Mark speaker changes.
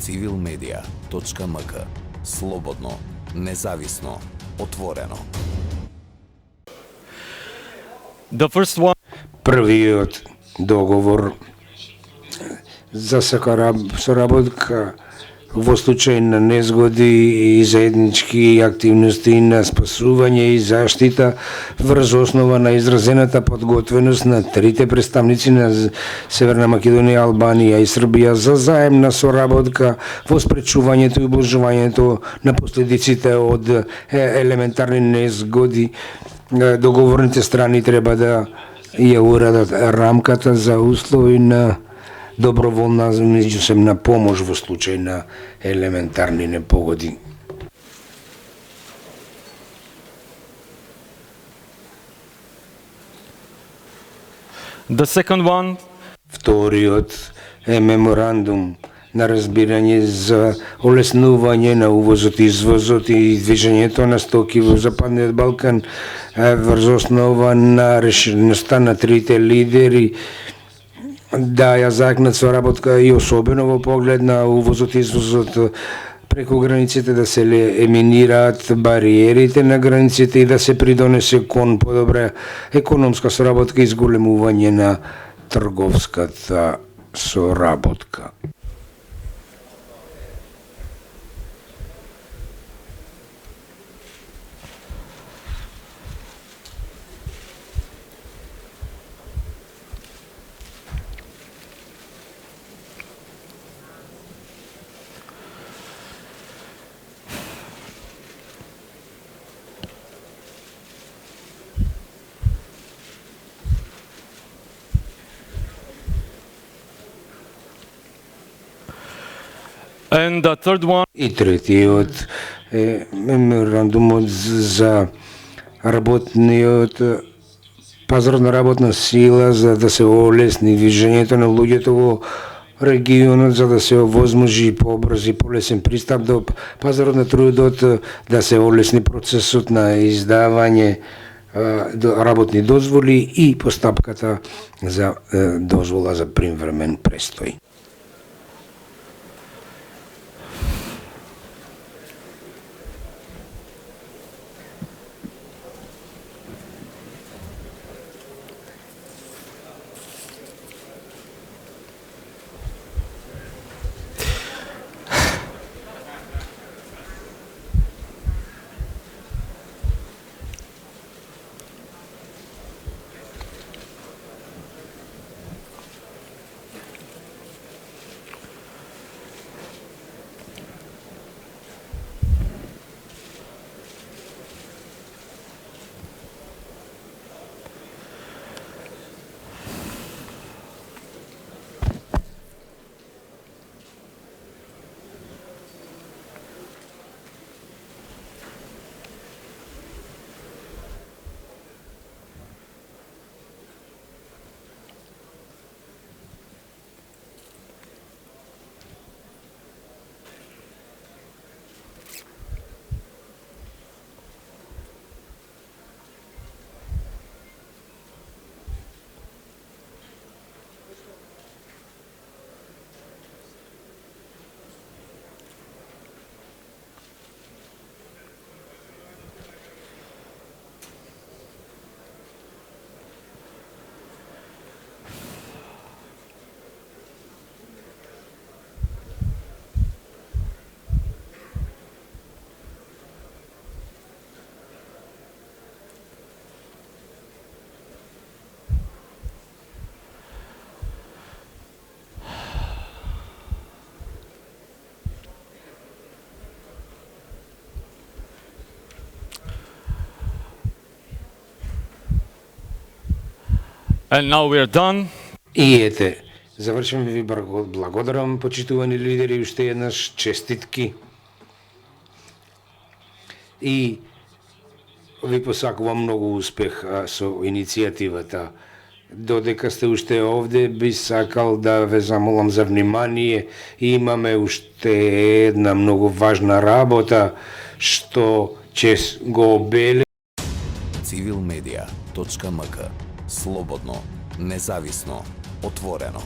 Speaker 1: civilmedia.mk. Slobodno, nezavisno, otvoreno.
Speaker 2: The first one.
Speaker 3: Првиот договор за соработка во случај на незгоди и заеднички активности на спасување и заштита врз основа на изразената подготвеност на трите представници на Северна Македонија, Албанија и Србија за заемна соработка во спречувањето и убlažувањето на последиците од елементарни незгоди. Договорните страни треба да ја уредат рамката за услови на доброволна меѓусебна помош во случај на елементарни непогоди.
Speaker 2: The second one.
Speaker 3: Вториот е меморандум на разбирање за олеснување на увозот, извозот и движењето на стоки во Западниот Балкан врз основа на решеността на трите лидери да ја заекнат соработка и особено во поглед на увозот и извозот преку границите, да се елиминираат бариерите на границите и да се придонесе кон подобра економска соработка и зголемување на трговската соработка.
Speaker 2: And the third one.
Speaker 3: И третиот е меморандумот за работниот пазар на работна сила за да се олесни движењето на луѓето во регионот, за да се овозможи побрз и полесен пристап до пазарот на трудот, да се олесни процесот на издавање работни дозволи и постапката за дозвола за привремен престој.
Speaker 2: And now we are done.
Speaker 3: И ете, завршуваме ви благодарам, почитувани лидери, уште еднаш честитки. И ви посакувам многу успех со иницијативата. Додека сте уште овде, би сакал да ве замолам за внимание. Имаме уште една многу важна работа, што ќе го обеле.
Speaker 1: civilmedia.mk. Slobodno, nezavisno, otvoreno.